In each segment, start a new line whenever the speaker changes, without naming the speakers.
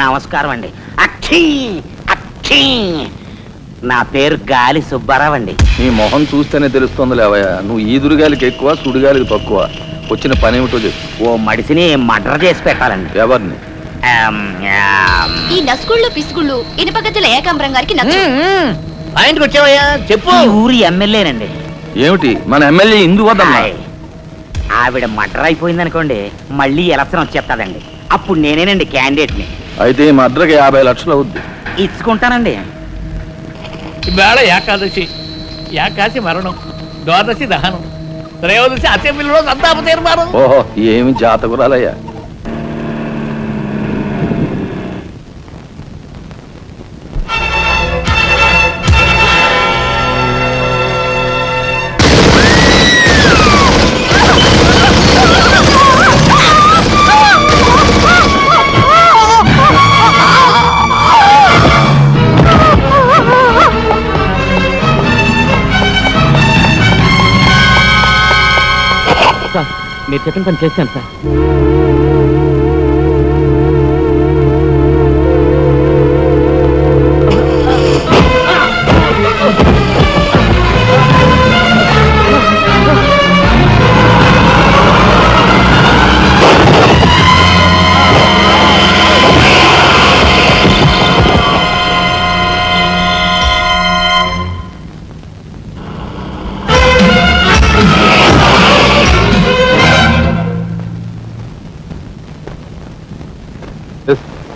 నమస్కారం అండి. అక్షీ అక్షీ, నా పేరు గాలి సుబ్బారావు అండి.
నీ మొహం చూస్తేనే తెలుస్తుంది లేవయ్యా, నువ్వు ఈదురుగాలికి ఎక్కువ సుడిగాలికి తక్కువ. వచ్చిన పని ఏమిటో చెప్పు.
ఓ మడిసిని మర్డర్ చేసి పెట్టాలండి.
ఎవరిని?
ఈ నస్కుళ్ళు పిసుగుళ్ళు ఇనుపగజ్జల ఏకాంబరం గారికి నచ్చు.
ఆయనకి వచ్చావయ్యా చెప్పు. ఊరి ఎమ్మెల్యేనండి.
ఏమిటి మన ఎమ్మెల్యే ఇందు వద్దమ్మా?
ఆవిడ మర్డర్ అయిపోయింది అనుకోండి, మళ్ళీ ఎలక్షన్ వచ్చేస్తాదండి. అప్పుడు నేనేనండి క్యాండిడేట్ని.
అయితే ఈ మద్రకి 50 లక్షలు అవుద్ది.
ఇచ్చుకుంటానండి.
ఇవాళ ఏకాదశి, ఏకాశి మరణం, ద్వాదశి దహనం, త్రయోదశి అసెంబ్లీలో సంతాప తీర్మానం.
ఓహో, ఏమి జాతకురాలయ్యా.
మీరు చెప్పిన పని చేశాను సార్.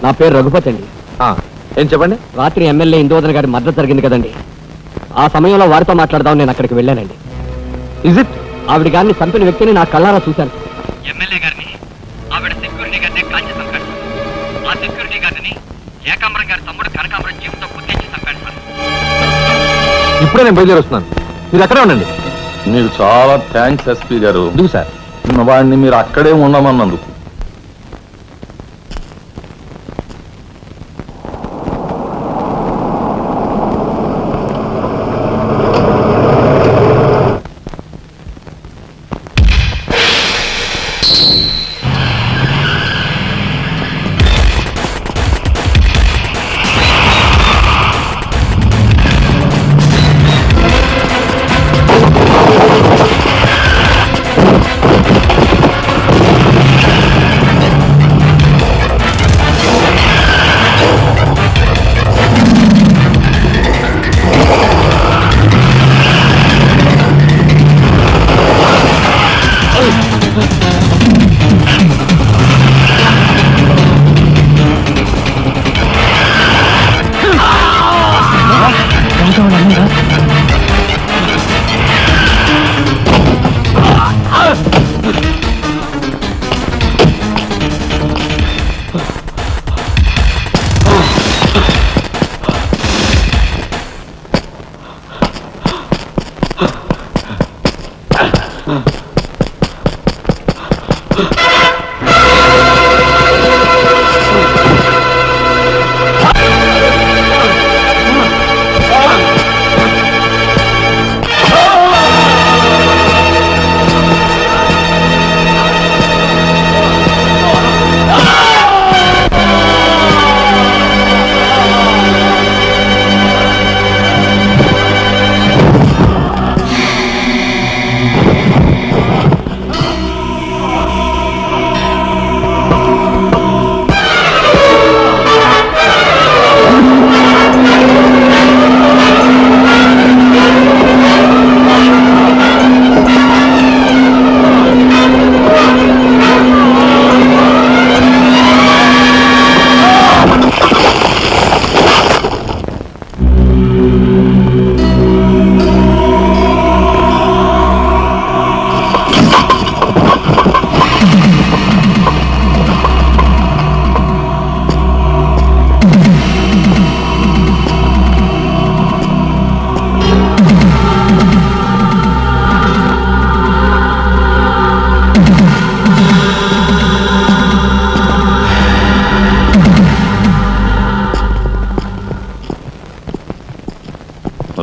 నా పేరు రఘుపతి అండి.
ఏం చెప్పండి.
రాత్రి ఎమ్మెల్యే ఇందోదన గారి మద్దతు జరిగింది కదండి, ఆ సమయంలో వారితో మాట్లాడదాం నేను అక్కడికి వెళ్ళానండి.
Is it?
ఆవిడ గారిని చంపిన వ్యక్తిని నా కళ్ళారా చూశాను.
ఎమ్మెల్యే గారిని ఆవిడ సెక్యూరిటీ గారిని కాల్చి చంపాడు. ఆ సెక్యూరిటీ గారిని ఏకాంబరం గారి తమ్ముడు కనకాంబరం జీవితంతో గుర్తించి చంపాడు.
ఇప్పుడే నేను బయలుదేరి వస్తున్నాను, మీరు అక్కడే ఉండండి. మీకు చాలా థ్యాంక్స్ ఎస్పీ గారు. సార్, వాడిని మీరు అక్కడే ఉండమన్నందుకు.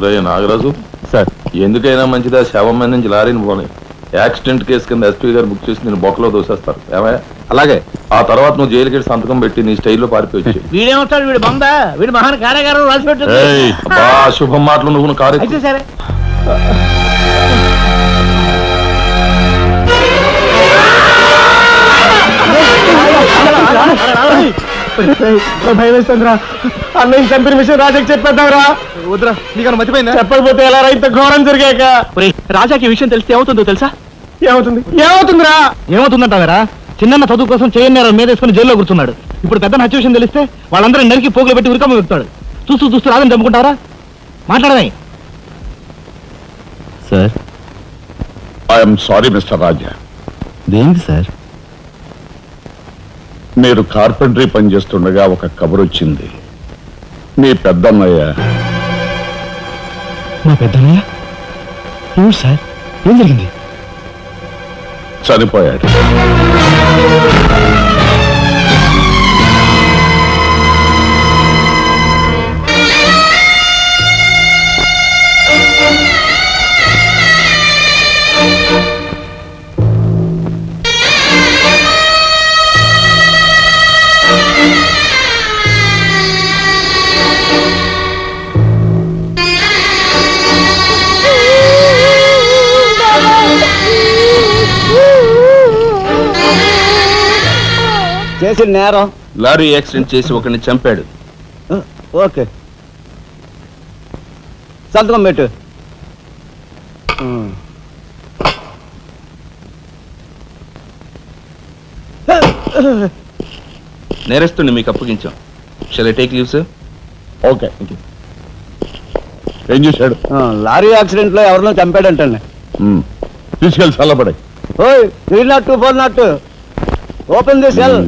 రే నాగరాజు
సార్,
ఎందుకైనా మంచిదా శవం మీద నుంచి లారీని పోనీ. యాక్సిడెంట్ కేసు కింద ఎస్పీ గారు బుక్ చేసి నేను బొక్కలో దోసేస్తారు. ఏమయ్యా?
అలాగే.
ఆ తర్వాత నువ్వు జైలుకి వెళ్ళి సంతకం పెట్టి నీ స్టైల్లో పారిపోయి
వీడేమవుతాడు? వీడు బొంద, వీడు మహాన్ కార్యగారం రాసి పెట్టు.
శుభం మాటలు నువ్వు కారు
అయితే సరే.
భయం వేస్తుందిరా. అన్నయ్య చంపిన విషయం రాజాకి చెప్పేద్దాంరా. వద్దురా, నీకన్నా మర్చిపోయిందా? చెప్పకపోతే ఎలా రా, ఇంత ఘోరం జరిగాక. రాజాకి ఈ విషయం తెలిస్తే ఏమవుతుందో తెలుసా? ఏమవుతుందిరా? ఏమవుతుందంటావరా? చిన్న చదువు కోసం చేయన్నారు మీద వేసుకుని జైల్లో కూర్చున్నాడు. ఇప్పుడు పెద్ద హత్య విషయం తెలిస్తే వాళ్ళందరూ నరికి పోగులు పెట్టి ఉరికమ్మ వెళ్తాడు. చూస్తూ రాదని చంపుకుంటావరా? మాట్లాడమే.
సార్, ఐఎమ్ సారీ మిస్టర్ రాజా.
దేనికి సార్?
మీరు కార్పెంటరీ పనిచేస్తుండగా ఒక కబురు వచ్చింది. మీ పెద్దన్నయ్య.
మా పెద్దన్నయ్య? ఏమిటి సార్, ఏం జరిగింది?
చనిపోయాడు.
చేసిన నేరం
లారీ యాక్సిడెంట్ చేసి ఒకరిని చంపాడు.
ఓకే, సంతకం పెట్టు.
నేరస్తుని మీకు అప్పగించాం. Shall I take leave sir? Okay. ఏం చేశాడు?
లారీ యాక్సిడెంట్ లో ఎవరినో చంపాడంటండి.
తీసుకెళ్ళి చల్లబడే.
ఓయ్, 302 402, open the cell.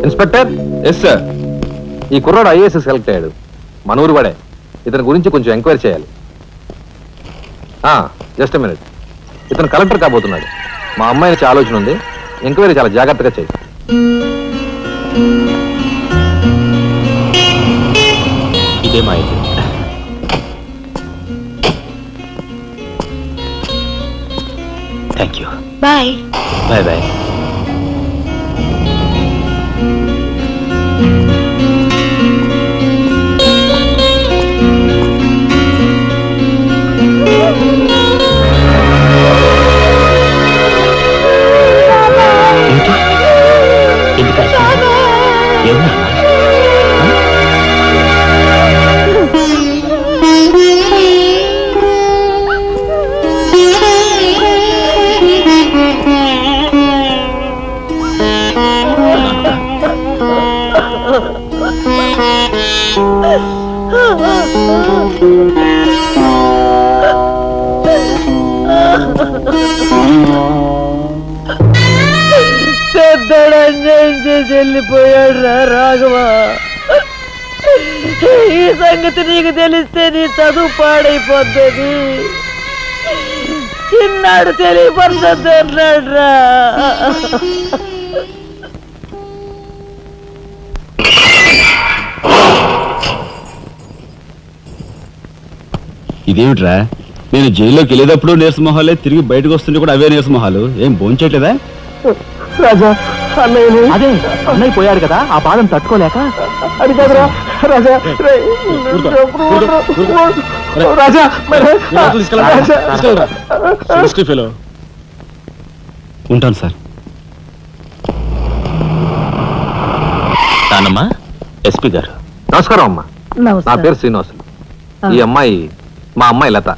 Inspector. Yes sir.
ఈ కుర్రాడు ఐఏఎస్ సెలెక్ట్ అయ్యాడు, మన ఊరు వాడే. ఇతని గురించి కొంచెం ఎంక్వైరీ చేయాలి. Just minute. ఇతను కలెక్టర్ కాబోతున్నాడు. మా అమ్మాయి నుంచి ఆలోచన ఉంది. ఎంక్వైరీ చాలా జాగ్రత్తగా చేయి.
ఇదే మా అయితే. Thank you.
Bye.
Bye bye.
వెళ్ళిపోయాడు రా రాఘవ. ఈ సంగతి నీకు తెలిస్తే నీ చదువు పాడైపోతుంది. చిన్నాడు తెలియపడుతుంది అన్నాడు రా.
ఇదేమిట్రా, నేను జైల్లోకి వెళ్ళేటప్పుడు నీరసమొహాలే, తిరిగి బయటకు వస్తుంటే కూడా అవే నీరసమొహాలు. ఏం భోంచేయట్లేదా?
రాజా అన్నయ్య అదే అన్నయ్య పోయాడు కదా, ఆ బాధను తట్టుకోలేక. అది కాదురా రాజా, రాజా
ఉంటాను సార్.
నానమ్మా, ఎస్పీ గారు.
నమస్కారం అమ్మా. నా పేరు శ్రీనివాసులు. ఈ అమ్మాయి మా అమ్మాయి లత.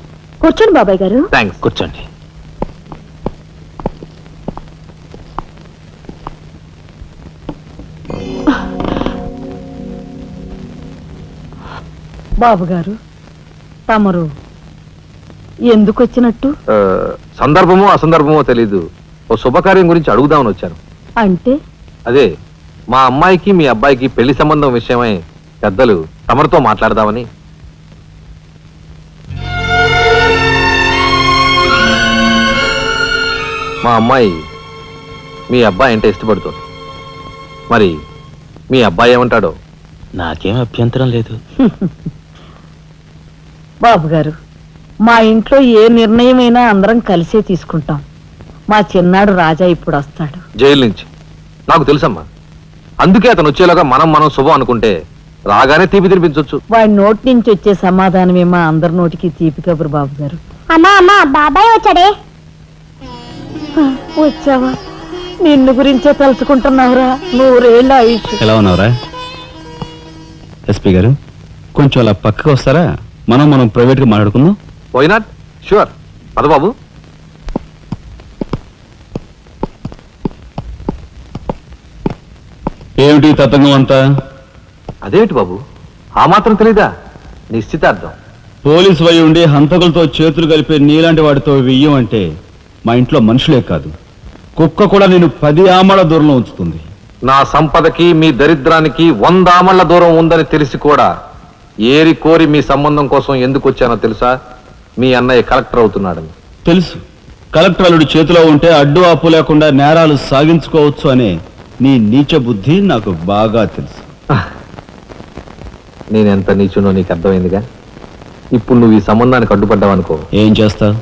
కూర్చోండి బాబాయ్ గారు.
థ్యాంక్స్. కూర్చోండి.
బాబు గారు, తమరు ఎందుకు వచ్చినట్టు?
సందర్భమో అసందర్భమో తెలీదు, ఓ శుభకార్యం గురించి అడుగుదామని వచ్చాను.
అంటే
అదే మా అమ్మాయికి మీ అబ్బాయికి పెళ్లి సంబంధం విషయమై పెద్దలు తమరితో మాట్లాడదామని. మా అమ్మాయి మీ అబ్బాయి అంటే ఇష్టపడుతుంది. మరి మీ అబ్బాయి ఏమంటాడో?
నాకేం అభ్యంతరం లేదు.
బాబు గారు, మా ఇంట్లో ఏ నిర్ణయమైనా అందరం కలిసే తీసుకుంటాం. మా చిన్నాడు రాజా ఇప్పుడు వస్తాడు
జైలు నుంచి. నాకు తెలుసమ్మా, అందుకే అతను వచ్చేలాగా మనం శుభం అనుకుంటే రాగానే తీపి తినిపించవచ్చు.
వాడి నోటి నుంచి వచ్చే సమాధానమే మా అందరి నోటికి తీపి కబురు. బాబు గారు,
అమ్మా అమ్మా బాబాయ్ వచ్చాడే.
వచ్చావా? నిన్ను గురించే తలుచుకుంటున్నావురా. 100 ఏళ్ళ ఆయుష్.
ఎలా ఉన్నావురా? ఎస్పీ గారు, కొంచెం అలా పక్కకు వస్తారా? మనం ప్రైవేట్గా మాట్లాడుకుందాం.
Why not? షూర్. పద బాబు.
ఏమిటి తతంగం అంతా?
అదేమిటి బాబు, ఆ మాత్రం తెలీదా? నిశ్చితార్థం.
పోలీసు వై ఉండి హంతకులతో చేతులు కలిపే నీలాంటి వాడితో వెయ్యం అంటే మా ఇంట్లో మనుషులే కాదు, కుక్క కూడా నేను 10 ఆమళ్ల దూరంలో ఉంచుతుంది.
నా సంపదకి మీ దరిద్రానికి 100 ఆమళ్ల దూరం ఉందని తెలిసి కూడా ఏరి కోరి మీ సంబంధం కోసం ఎందుకు వచ్చానో తెలుసా? మీ అన్నయ్య కలెక్టర్ అవుతున్నాడని.
తెలుసు. కలెక్టర్ అల్లుడి చేతిలో ఉంటే అడ్డు ఆపు లేకుండా నేరాలు సాగించుకోవచ్చు అనే నీ నీచ బుద్ధి నాకు బాగా తెలుసు.
నేనెంత నీచునో నీకు అర్థమైందిగా. ఇప్పుడు నువ్వు ఈ సంబంధానికి అడ్డుపడ్డావనుకో.
ఏం చేస్తావు?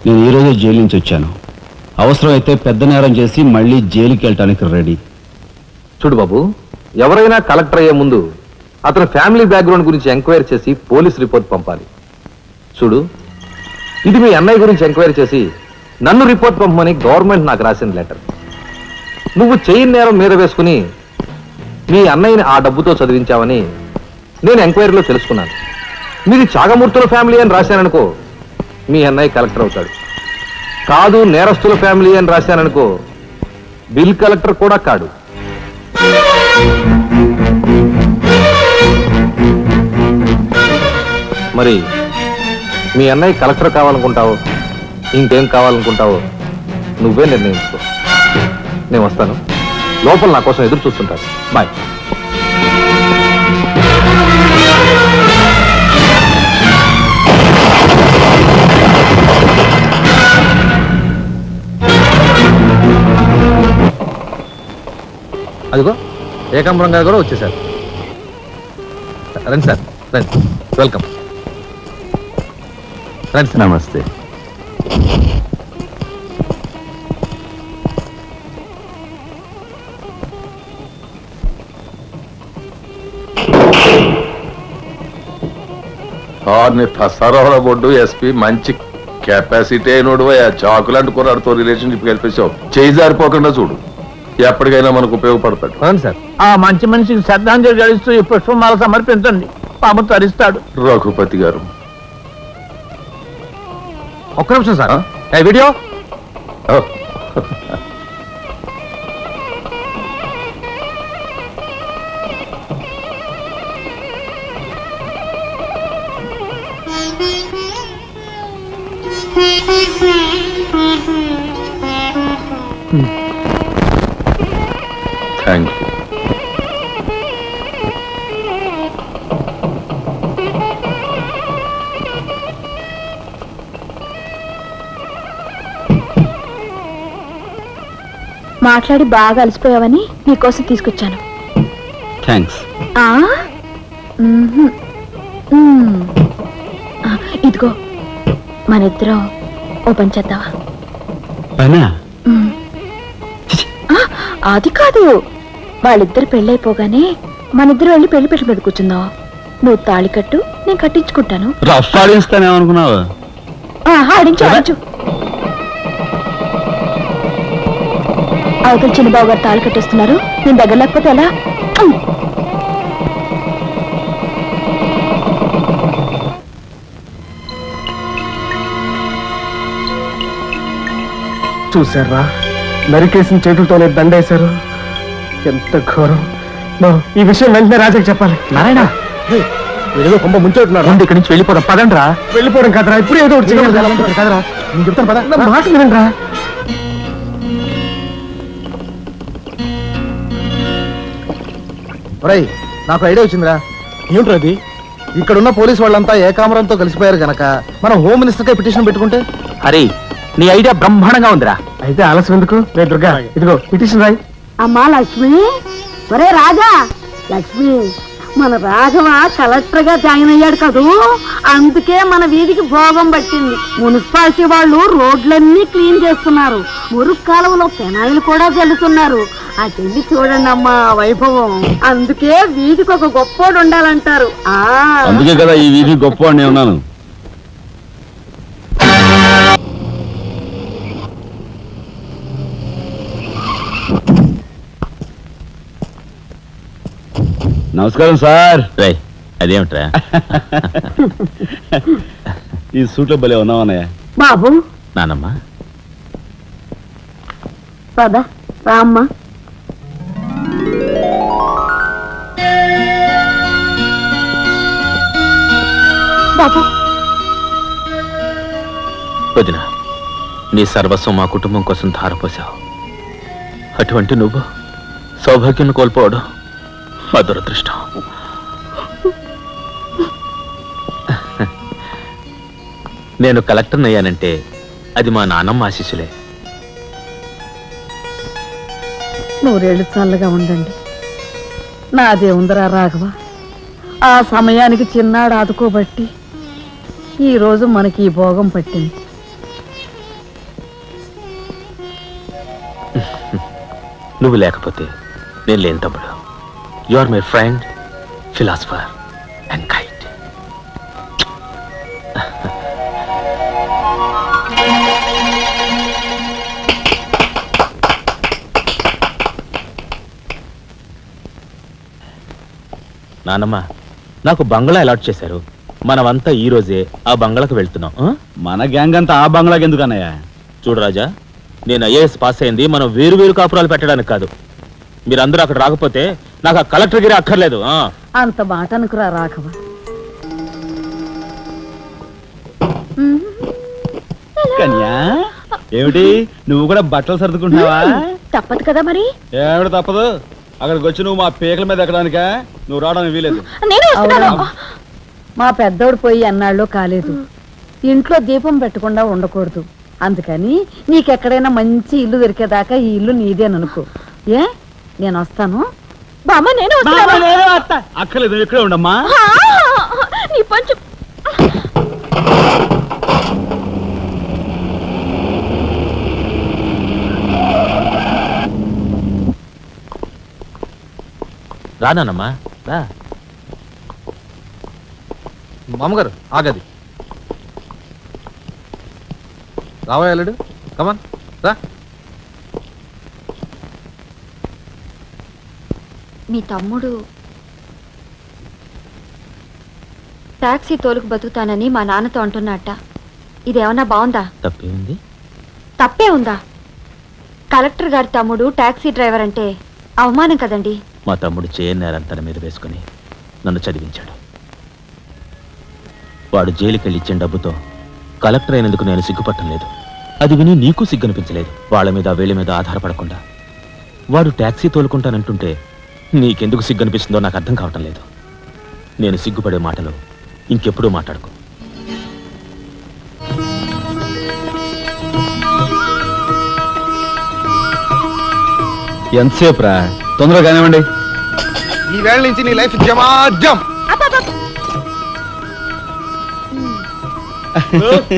నేను ఈ రోజే జైలు నుంచి వచ్చాను. అవసరమైతే పెద్ద నేరం చేసి మళ్ళీ జైలుకి వెళ్ళటానికి రెడీ.
చూడు బాబు, ఎవరైనా కలెక్టర్ అయ్యే ముందు అతని ఫ్యామిలీ బ్యాక్గ్రౌండ్ గురించి ఎంక్వైరీ చేసి పోలీస్ రిపోర్ట్ పంపాలి. చూడు, ఇది మీ అన్నయ్య గురించి ఎంక్వైరీ చేసి నన్ను రిపోర్ట్ పంపమని గవర్నమెంట్ నాకు రాసిన లెటర్. నువ్వు చెయ్యి నేరం మీద వేసుకుని మీ అన్నయ్యని ఆ డబ్బుతో చదివించావని నేను ఎంక్వైరీలో తెలుసుకున్నాను. మీది చాగమూర్తుల ఫ్యామిలీ అని రాశాననుకో, మీ అన్నయ్య కలెక్టర్ అవుతాడు. కాదు నేరస్తుల ఫ్యామిలీ అని రాశాననుకో, బిల్ కలెక్టర్ కూడా కాడు. మరి మీ అన్నయ్య కలెక్టర్ కావాలనుకుంటావో ఇంకేం కావాలనుకుంటావో నువ్వే నిర్ణయించుకో. నేను వస్తాను. లోపల నా కోసం ఎదురు చూస్తుంటాను. బాయ్. అదిగో ఏకాంబరం గారు కూడా వచ్చేసారు. రండి సార్, రండి. వెల్కమ్. రండి సార్.
నమస్తే.
సరవర బొడ్డు ఎస్పీ మంచి కెపాసిటీ అయినోడు. చాకులు అంటుకున్నాడుతో రిలేషన్షిప్ కల్పించావు. చేయి జారిపోకుండా చూడు, ఎప్పటికైనా మనకు ఉపయోగపడతాడు.
అవును సార్.
ఆ మంచి మనిషికి శ్రద్ధాంజలి గడిస్తూ ఈ పుష్పమాల సమర్పించండి. పాము తరిస్తాడు.
రఘుపతి గారు,
ఒక్క నిమిషం సార్. Video
thank you.
మాట్లాడి బాగా అలసిపోయావని నీకోసం తీసుకొచ్చాను.
థ్యాంక్స్.
ఆ? మ్మ్హ్మ్. మ్మ్. ఆ, ఇదిగో మన ఇద్దరం ఓ పని చేద్దావా?
పనా?
మ్మ్. ఆ, అది కాదు, వాళ్ళిద్దరు పెళ్ళైపోగానే మనిద్దరు వెళ్ళి పెళ్లి పెట్టు మీద కూర్చుందాం. నువ్వు తాళి కట్టు, నేను కట్టించుకుంటాను.
రఫ్ ఆడిస్తానేమనుకున్నావు?
ఆడించు ఆడించు. అవతల చిన్నబాబు గారు తాళి కట్టేస్తున్నారు, నేను దగ్గర లేకపోతే ఎలా?
చూసారా, నరికేసిన చేతులతోనే దండేశారు. ఎంత ఘోరం. ఈ విషయం వెంటనే రాజాకి చెప్పాలి. నారాయణ, ఏదో కొంప ముంచెట్టున్నారు. ఇక్కడి నుంచి వెళ్ళిపోదాం. పదండ్రా. వెళ్ళిపోవడం కదరా, ఇప్పుడు ఏదో ఒకటి చేయాలి కదరా. నేను చెప్తాను పద, నా మాట వినండి రా.
నాకు ఐడియా వచ్చిందిరా.
ఏమిట్రా అది?
ఇక్కడున్న పోలీస్ వాళ్ళంతా ఏకామరంతో కలిసిపోయారు గనక మనం హోమ్ మినిస్టర్ కి పిటిషన్ పెట్టుకుంటే.
అరే, నీ ఐడియా బ్రహ్మాండంగా ఉందిరా.
అయితే ఆలస్యం ఎందుకు? రే దుర్గా, ఇదిగో పిటిషన్ రాయి.
అమ్మా లక్ష్మి, ఒరే రాజా, లక్ష్మి, మన రాఘవ కలెక్టర్ గా జాయిన్ అయ్యాడు కదూ, అందుకే మన వీధికి భోగం పట్టింది. మున్సిపాలిటీ వాళ్ళు రోడ్లన్నీ క్లీన్ చేస్తున్నారు, మురుగు కాలువలో పెనాయిలు కూడా చల్లుతున్నారు. అటెళ్ళి చూడండి అమ్మా వైభవం. అందుకే వీధికి ఒక గొప్పోడు ఉండాలంటారు.
అందుకే కదా ఈ వీధి గొప్పవాడిని ఉన్నాను. నమస్కారం సార్.
అదేమిట్రా
ఈ సూట్లో భలే ఉన్నావన్నయ్య.
బాబు
నానమ్మ,
పద రామ్మ.
బాబు,
వదిన, నీ సర్వస్వం మా కుటుంబం కోసం ధారపోసావు. అటువంటి నువ్వు సౌభాగ్యం కోల్పోవడం మా దురదృష్టం. నేను కలెక్టర్ అయ్యానంటే అది మా నాన్నమ్మ ఆశీస్సులే.
నూరేళ్ళు చల్లగా ఉండండి. నాదే ఉందరా రాఘవ, ఆ సమయానికి చిన్నాడు ఆదుకోబట్టి ఈరోజు మనకి ఈ భోగం పట్టింది.
నువ్వు లేకపోతే నేను లేని తమ్ముడు. You are my friend, philosopher and guide. నానమ్మ, నాకు బంగ్లా అలాట్ చేశారు. మనమంతా ఈ రోజే ఆ బంగ్లాకు వెళ్తున్నాం.
మన గ్యాంగ్ అంతా ఆ బంగ్లాకి ఎందుకు అన్నయ్య?
చూడు రాజా, నేను ఐఏఎస్ పాస్ అయింది మనం వేరు వేరు కాపురాలు పెట్టడానికి కాదు. మీరందరూ అక్కడ రాకపోతే నాకు ఆ కలెక్టర్ గిరి అక్కర్లేదు.
అంత మాట అనుకురా రాఘవ.
కన్యా, ఏమిటి నువ్వు కూడా బట్టలు సర్దుకుంటున్నావా?
తప్పదు కదా మరి.
ఏమిటి తప్పదు? అక్కడికి వచ్చి నువ్వు మా పీకల మీద ఎక్కడానికా? నువ్వు రావడానికి వీలేదు.
నేను వస్తున్నాను.
మా పెద్దోడు పోయి అన్నాళ్ళు కాలేదు. ఇంట్లో దీపం పెట్టకుండా ఉండకూడదు. అందుకని నీకెక్కడైనా మంచి ఇల్లు దొరికేదాకా ఈ ఇల్లు నీదేననుకో. ఏ, నేను వస్తాను.
బామ్మ, నేను వస్తున్నాను.
అక్కర్లేదు, నువ్వు ఇక్కడే ఉండమ్మా.
నీ పంచు.
రానానమ్మా, రా.
మామగారు ఆగది. రావాయలుడు, కమాన్ రా.
మీ తమ్ముడు టాక్సీ తోలుకు బతుకుతానని మా నాన్నతో అంటున్నట్ట. ఇదేమన్నా బాగుందా?
తప్పే ఉంది.
తప్పే ఉందా? కలెక్టర్ గారి తమ్ముడు టాక్సీ డ్రైవర్ అంటే అవమానం కదండి.
మా తమ్ముడు చేయనేరం తన మీద వేసుకుని నన్ను చదివించాడు. వాడు జైలుకెళ్ళి ఇచ్చిన డబ్బుతో కలెక్టర్ అయినందుకు నేను సిగ్గుపట్టం లేదు. అది విని నీకు సిగ్గనిపించలేదు. వాళ్ళ మీద వీళ్ళ మీద ఆధారపడకుండా వాడు టాక్సీ తోలుకుంటానంటుంటే నీకెందుకు సిగ్గనిపిస్తుందో నాకు అర్థం కావటం లేదు. నేను సిగ్గుపడే మాటలు ఇంకెప్పుడూ మాట్లాడుకో.
ఎంతసేపు రా, తొందరగా కానివ్వండి.
ఈ వేళ నుంచి నీ లైఫ్ జమాజం.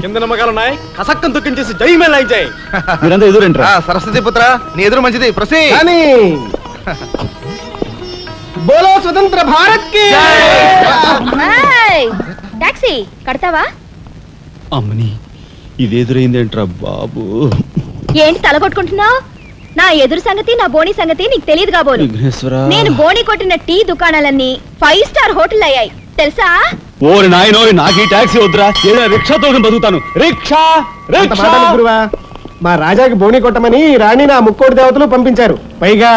కింద నమ్మకాలు ఉన్నాయి, కసక్కం తొక్కించేసి జై మేళ జై.
మీరంతా ఎదురేంట్రా?
సరస్వతి పుత్ర, నీ ఎదురు మంచిది. ప్రసీ బోలో స్వతంత్ర భారత్ కి
టాక్సీ కడతావా?
అమ్మని, ఇది ఎదురైందేంట్రా బాబు?
ఏంటి తలగొట్టుకుంటున్నావు? నా ఎదురు సంగతి, నా బోని సంగతి నీకు తెలియదు కాబోలు.
విఘ్నేశ్వరా,
నేను బోని కొట్టిన టీ దుకాణాలన్నీ 5 స్టార్ హోటల్ అయ్యాయి తెలుసా?
ఓరి నాయనోరి, నాకు ఈ టాక్సీ వద్దురా, ఏదైనా రిక్షా తోటి బతుకుతాను. Rickshaw rickshaw.
మా రాజాకి బోని కొట్టమని రాణి నా ముక్కోటి దేవతలు పంపించారు. పైగా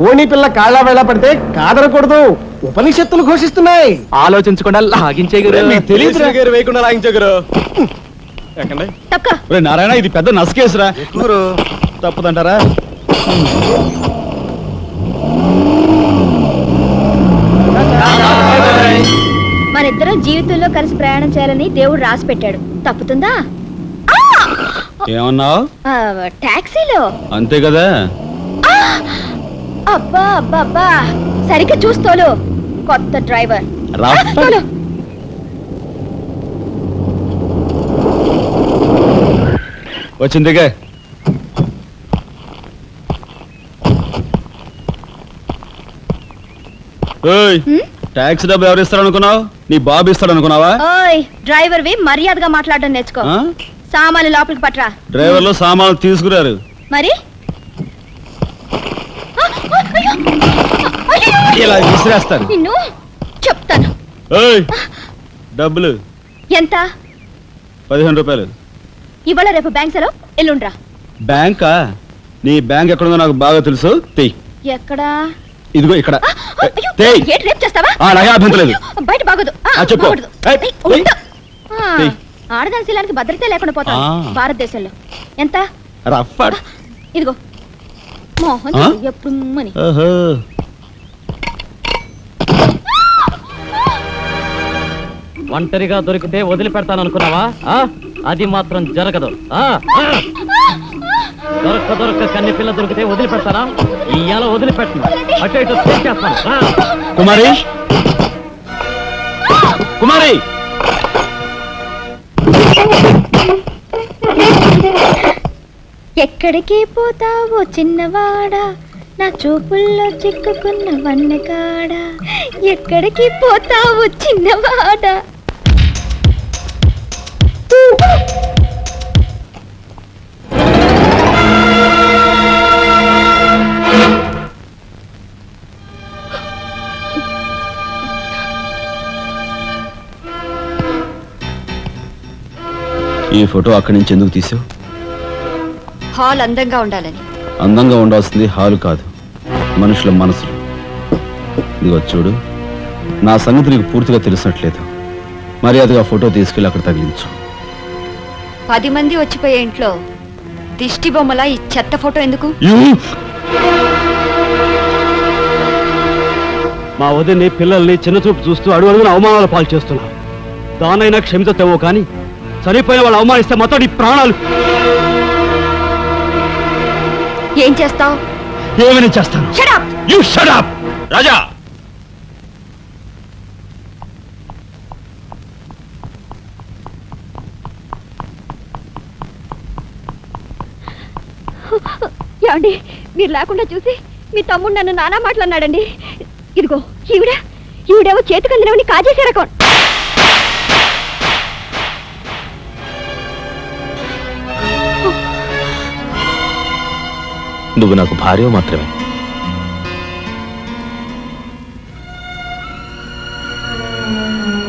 ఓణి పిల్ల కాళ్ళ వేళ పడితే కాదరకూడదు, ఉపనిషత్తులు ఘోషిస్తున్నాయి.
ఆలోచించకుండా లాగించేగురు.
తెలియదు వేయకుండా లాగించగరు.
తప్పక
ఒరే నారాయణ, ఇది పెద్ద నసకేసురా. తప్పదంటారా?
మనిద్దరం జీవితంలో కలిసి ప్రయాణం చేయాలని దేవుడు రాసి పెట్టాడు. తప్పుతుందా?
ఏమన్నావు?
టాక్సీలో
అంతే కదా.
అబ్బా అబ్బా అబ్బా, సరిగ్గా చూస్తోలు. కొత్త డ్రైవర్
రా.
తోలు.
వచ్చిందిగా. టాక్సీ డబ్బు ఎవరు ఇస్తారు అనుకున్నావు? నీ బాబు ఇస్తాడు అనుకున్నావా?
ఓయ్ డ్రైవర్ వి మర్యాదగా మాట్లాడడం నేర్చుకో.
ఆ?
సామాన్లు లోపలికి పట్రా.
డ్రైవర్లు సామాన్లు తీసుకురారు.
మరి
ఇలా విసిరేస్తారు.
నిన్ను చెప్తాను.
ఏయ్, డబ్బులు
ఎంత?
15 రూపాయలు.
ఇవాళ రేపు బ్యాంక్ సెలవు, ఎల్లుండ్రా.
బ్యాంకా? నీ బ్యాంక్ ఎక్కడుందో నాకు బాగా తెలుసు. తెయ్.
ఎక్కడా?
ఇదిగో ఇక్కడ.
అయ్యో,
తెయ్.
ఏంటి రేపు చేస్తావా?
అలాగే అభ్యంతరం లేదు.
బయట బాగోదు.
చెప్పు.
బాగోదు.
ఏయ్,
ఏయ్, ఉండు.
ఏయ్.
ఆడదాని శీలానికి భద్రత లేకుండా పోతాం భారతదేశంలో. ఎంత?
రఫ్.
ఇదిగో మోహన్ ఎప్పుడు మని.
ఓహో.
ఒంటరిగా దొరికితే వదిలిపెడతాననుకున్నావా? అది మాత్రం జరగదు. దొరక్క కన్ని పిల్ల దొరికితే వదిలిపెడతానా? ఇయ్యాల వదిలిపెట్టను, అటు ఇటు చేస్తాను.
కుమారి, కుమారి,
ఎక్కడికి పోతావో చిన్నవాడా, నా చూపుల్లో చిక్కుకున్న వన్నకాడ. ఎక్కడికి పోతావో చిన్నవాడా.
ఈ ఫోటో అక్కడి నుంచి ఎందుకు తీసావు?
హాల్ అందంగా ఉండాలని.
అందంగా ఉండాల్సింది హాలు కాదు, మనుషుల మనసులు. ఇదిగో చూడు, నా సంగతి నీకు పూర్తిగా తెలిసినట్లేదు. మర్యాదగా ఫోటో తీసుకెళ్ళి అక్కడ తగిలించు.
10 మంది వచ్చిపోయే ఇంట్లో దిష్టి బొమ్మల ఈ చెత్త ఫోటో ఎందుకు?
మా వదిని పిల్లల్ని చిన్న చూపు చూస్తూ అడుగున అవమానాలు పాలు చేస్తున్నా. దానైనా క్షమితేమో కానీ చనిపోయిన వాళ్ళు అవమానిస్తే మొత్తం నీ ప్రాణాలు.
ఏం చేస్తావు?
ఏమని చేస్తాను?
You shut up! రాజా,
ఏమండి, మీరు లేకుండా చూసి మీ తమ్ముడు నన్ను నానా మాట్లాడినాడండి. ఇదిగో ఈవిడేమో చేతికందినవని కాజేసే రకం.
నువ్వు నాకు భార్య మాత్రమే.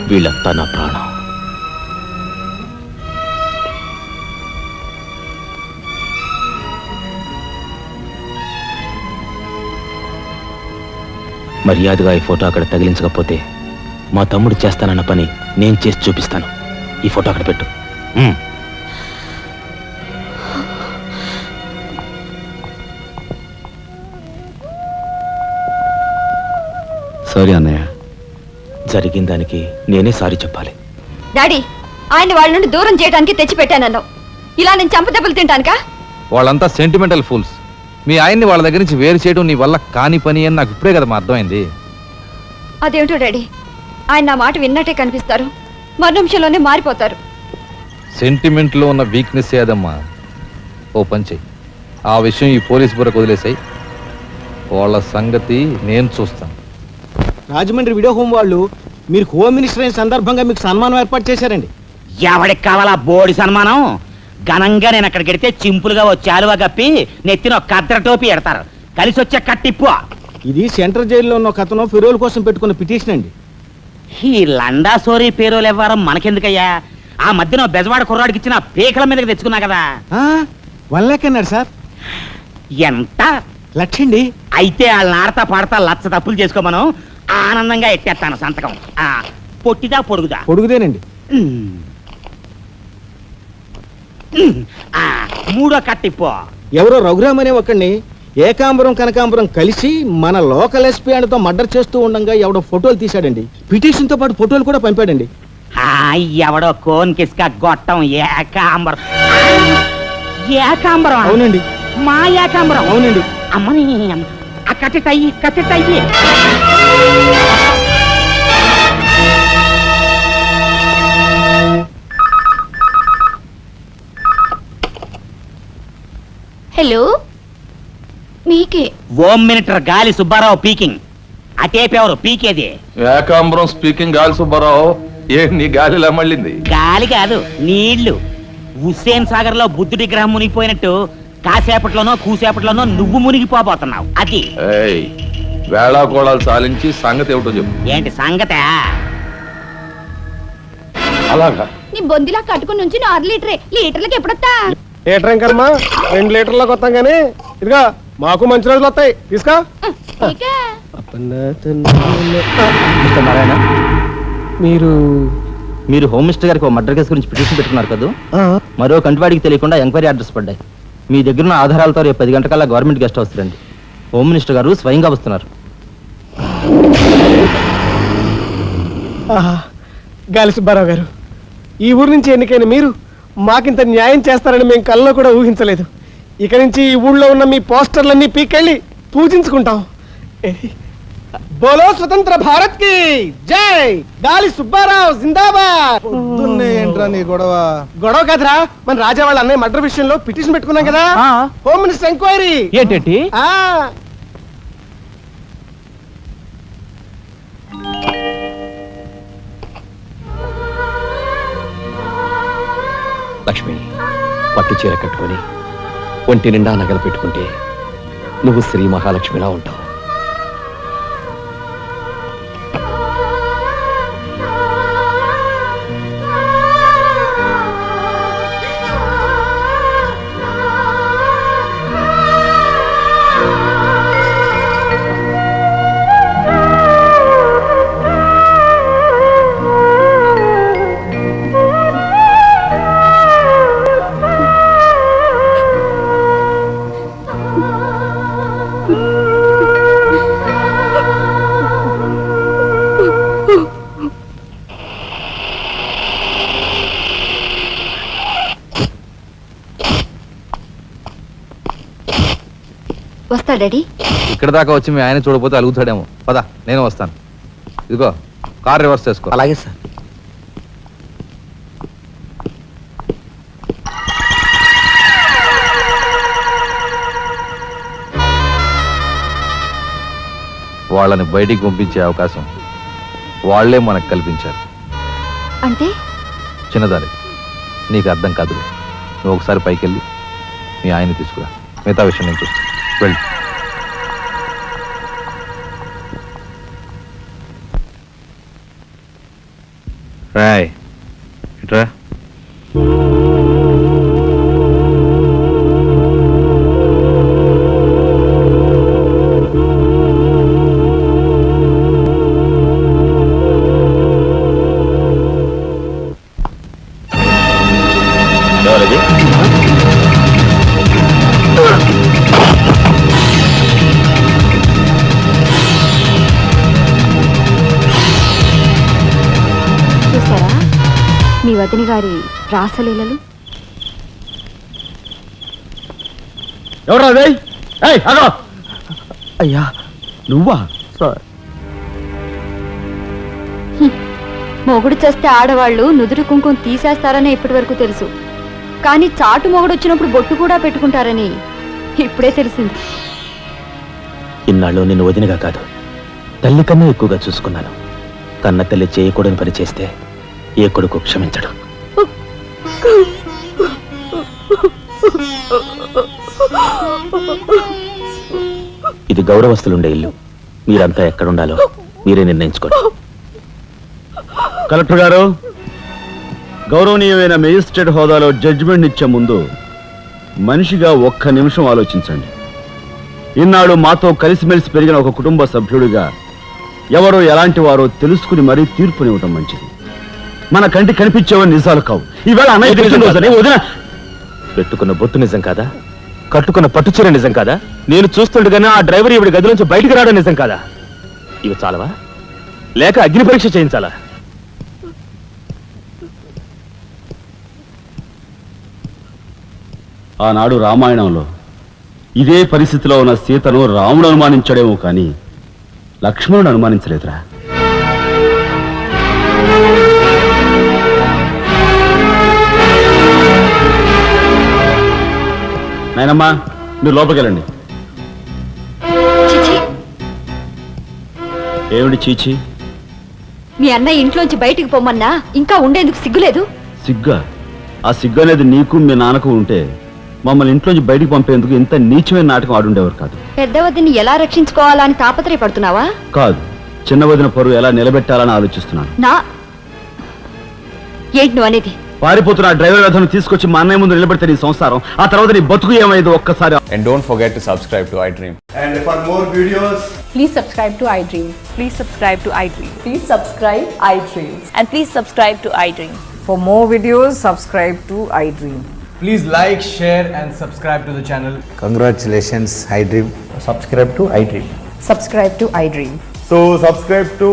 వీళ్ళంతా నా ప్రాణం. మర్యాదగా ఈ ఫోటో అక్కడ తగిలించకపోతే మా తమ్ముడు చేస్తానన్న పని నేను చేసి చూపిస్తాను. ఈ ఫోటో అక్కడ పెట్టు.
సారీ అన్నయ్య.
జరిగిన దానికి నేనే సారీ చెప్పాలి.
డాడీ, ఆయన వాళ్ళ నుండి దూరం చేయడానికి తెచ్చిపెట్టానన్నావు. ఇలా నేను చంపదెబ్బలు తింటానుకా?
వాళ్ళంతా సెంటిమెంటల్ ఫూల్స్. మీ ఆయన్ని వాళ్ళ దగ్గర నుంచి వేరు చేయడం నీ వల్ల కాని పని అని నాకు ఇప్పుడే కదా అర్థమైంది.
అదేమిటో డాడీ, ఆయన నా మాట విన్నట్టే కనిపిస్తారు, మరు నిమిషంలోనే మారిపోతారు.
సెంటిమెంట్లో ఉన్న వీక్నెస్ ఏదమ్మా. ఓ పని చెయ్యి, ఆ విషయం ఈ పోలీస్ బుర్రకు వదిలేసాయి. వాళ్ళ సంగతి నేను చూస్తాను.
రాజమండ్రి వీడియో హోమ్ వాళ్ళు మీరు హోమ్ మినిస్టర్ అయిన సందర్భంగా మీకు సన్మానం ఏర్పాటు చేశారండి.
ఎవడికి కావాలా బోడి సన్మానం? ఘనంగా నేను అక్కడికి వెడితే చింపులుగా వచ్చి ఆలువ కప్పి నెత్తిన ఒక కద్ర టోపీ ఎడతారు. కలిసి వచ్చే కట్టిప్పు.
ఇది సెంట్రల్ జైల్లో ఉన్న ఒక అతను ఫిరోల్ కోసం పెట్టుకున్న పిటిషన్ అండి.
ఈ లండా సోరీ పేరోలు ఇవ్వడం మనకెందుకయ్యా? ఆ మధ్యన బెజవాడ కుర్రాడికి ఇచ్చిన పీకల మీదకి తెచ్చుకున్నా కదా.
1 lakh అన్నాడు సార్.
ఎంత?
1,00,000 అండి.
అయితే వాళ్ళ ఆడతా పాడతా లచ్చ తప్పులు చేసుకోమను, ఆనందంగా ఎట్టేస్తాను సంతకం. పొట్టిదా పొడుగుదా?
పొడుగుదేనండి.
మూడో కట్టిప్పు.
ఎవరో రఘురామ్ అనే ఒకడిని ఏకాంబరం కనకాంబరం కలిసి మన లోకల్ ఎస్పీ అండ్తో మర్డర్ చేస్తూ ఉండగా ఎవడో ఫోటోలు తీశాడండి. పిటిషన్ తో పాటు ఫోటోలు కూడా పంపాడండి.
ఎవడో కోన్ కిస్క గొట్టం ఏకాంబరం. ఏకాంబరం?
అవునండి.
మా ఏకాంబరం?
అవునండి.
అమ్మని ఆ కట్టెటయ్యి కట్టెటయ్యి.
హలో, మీకే.
హోమ్ మినిస్టర్ గాలి సుబ్బారావు పీకింగ్. అటేపెవరు పీకేది?
ఏకాంబరం స్పీకింగ్. గాలి సుబ్బారావు, ఏ నీ గాలిలా మళ్ళింది?
గాలి కాదు, నీళ్లు. హుస్సేన్ సాగర్ లో బుద్ధుడి గ్రహం మునిగిపోయినట్టు కాసేపట్లోనో కూసేపట్లోనో నువ్వు మునిగిపోబోతున్నావు. అది
వేళాకోళాలు సాలించి సంగతి ఏమిటో చెప్పు.
ఏంటి సంగతే?
అలాగా?
నీ బొందిలా కట్టుకుని నుంచి 6 లీటర్లకి ఎప్పుడొస్తా?
లీటర్ ఇంకమ్మా 2 లీటర్లకు వస్తాం కానీ ఇదిగా మాకు మంచి రోజులు వస్తాయి. తీసుకో.
మీరు హోమ్ మినిస్టర్ గారికి మర్డర్ కేసు గురించి పిటిషన్ పెట్టుకున్నారు కదా. మరో కంటివాడికి తెలియకుండా ఎంక్వైరీ అడ్రస్ పడ్డాయి. మీ దగ్గర ఉన్న ఆధారాలతో రేపు 10 గంటకల్లా గవర్నమెంట్ గెస్ట్ హౌస్ రండి. హోమ్ మినిస్టర్ గారు స్వయంగా వస్తున్నారు.
గాలి సుబ్బారావు గారు, ఈ ఊరు నుంచి ఎన్నికైన మీరు మాకింత న్యాయం చేస్తారని మేము కల్లో కూడా ఊహించలేదు. ఇక నుంచి ఈ ఊళ్ళో ఉన్న మీ పోస్టర్లన్నీ పీకెళ్ళి పూజించుకుంటాం. బోలో స్వతంత్ర భారత్ కి జై. గాలి సుబ్బారావు జిందాబాద్. ఏంట్రా నీ గొడవ కదరా, మన రాజా వాళ్ళ అన్నయ్య మర్డర్ విషయంలో పిటిషన్ పెట్టుకున్నాం కదా. Home minister enquiry.
ఏంటి?
లక్ష్మి, పట్టు చీర కట్టుకొని ఒంటి నిండా నగలు పెట్టుకుంటే నువ్వు శ్రీ మహాలక్ష్మిలా ఉంటావు.
వస్తా డాడీ.
ఇక్కడ దాకా వచ్చి మీ ఆయన చూడపోతే అలుగుతాడేమో. పద, నేను వస్తాను. ఇదిగో కార్ రివర్స్ చేసుకో.
అలాగే సార్.
వాళ్ళని బయటికి పంపించే అవకాశం వాళ్లే మనకు కల్పించారు.
అంటే
చిన్నదారి, నీకు అర్థం కాదు. నువ్వు ఒకసారి పైకి వెళ్ళి మీ ఆయన్ని తీసుకురా. మిగతా విషయం నేను చూస్తాను. వెళ్ళి. రాయ్ ఇట్రా.
చూసారా మీ వదిన గారి రాసలీలలు?
ఎవరా
అయ్యా నువ్వా?
సార్
మొగుడు చేస్తే ఆడవాళ్ళు నుదురు కుంకుమ తీసేస్తారని ఇప్పటి వరకు తెలుసు, కానీ చాటు మొగుడు వచ్చినప్పుడు బొట్టు కూడా పెట్టుకుంటారని ఇప్పుడే తెలిసింది.
ఇన్నాళ్ళు నిన్ను వదినగా కాదు, తల్లి కన్నా ఎక్కువగా చూసుకున్నాను. కన్న తల్లి చేయకూడని పని చేస్తే ఏ కొడుకు క్షమించడు. ఇది గౌరవస్తులుండే ఇల్లు. మీరంతా ఎక్కడుండాలో మీరే నిర్ణయించుకోండి.
కలెక్టర్ గారు, గౌరవనీయమైన మేజిస్ట్రేట్ హోదాలో జడ్జిమెంట్ ఇచ్చే ముందు మనిషిగా ఒక్క నిమిషం ఆలోచించండి. ఇన్నాళ్ళు మాతో కలిసిమెలిసి పెరిగిన ఒక కుటుంబ సభ్యుడిగా ఎవరో ఎలాంటి వారో తెలుసుకుని మరీ తీర్పునివ్వటం మంచిది. మన కంటి కనిపించేవని నిజాలు కావు. ఈవేళ అన్నయ్య పుట్టినరోజని వదిన
పెట్టుకున్న బొట్టు నిజం కాదా? కట్టుకున్న పట్టుచీర నిజం కాదా? నేను చూస్తుండగానే ఆ డ్రైవర్ ఇవిడి గది నుంచి బయటికి రావడం నిజం కాదా? ఇవి చాలవా, లేక అగ్ని పరీక్ష చేయించాలా?
ఆనాడు రామాయణంలో ఇదే పరిస్థితిలో ఉన్న సీతను రాముడు అనుమానించాడేమో కానీ లక్ష్మణుడు అనుమానించలేదురా. నాయనమ్మా, మీరు లోపలికి వెళ్ళండి. ఏమిటి చీచి?
మీ అన్నయ్య ఇంట్లోంచి బయటికి పొమ్మన్నా ఇంకా ఉండేందుకు సిగ్గులేదు?
సిగ్గా? ఆ సిగ్గు అనేది నీకు మీ నాన్నకు ఉంటే మమ్మల్ని ఇంట్లోంచి బయటికి పంపేందుకు ఇంత నీచమైన నాటకం ఆడుండేవారు కాదు.
పెద్ద వదిని ఎలా రక్షించుకోవాలా అని తాపత్రయపడుతున్నావా?
కాదు, చిన్న వదిన పరువు ఎలా నిలబెట్టాలని ఆలోచిస్తున్నాను.
ఏంటి నువ్వు అనేది?
పారిపోతున్న డ్రైవర్ వ్యధను తీసుకొచ్చి మా అన్నయ్య ముందు నిలబెడితే నీ సంసారం, ఆ తర్వాత నీ బతుకు ఏమైందో ఒక్కసారి.
And don't forget to subscribe to iDream.
And for more videos,
please subscribe to iDream.
Please subscribe to iDream.
Please subscribe iDream.
And please subscribe to iDream.
For more videos, subscribe to iDream.
please like, share and subscribe to the channel.
Congratulations, iDream. Subscribe to iDream.
Subscribe to iDream.
So subscribe to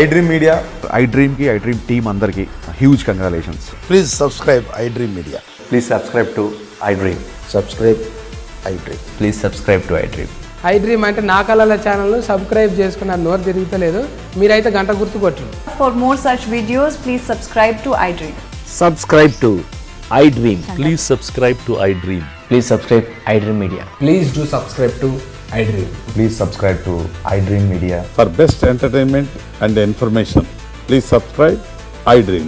iDream Media.
iDream ki iDream team andarki huge congratulations.
Please subscribe iDream Media.
Please subscribe to iDream.
Subscribe iDream.
Please subscribe to iDream.
iDream అంటే నా కళల ఛానల్ను subscribe చేసుకున్న నోరు తిరుగుతలేదు, మీరైతే గంట గుర్తు కొట్టండి.
For more such videos, please subscribe to iDream.
Subscribe to iDream.
Please subscribe to iDream.
Please subscribe iDream Media.
Please do subscribe to iDream.
Please subscribe to iDream Media.
For best entertainment and information, please subscribe iDream.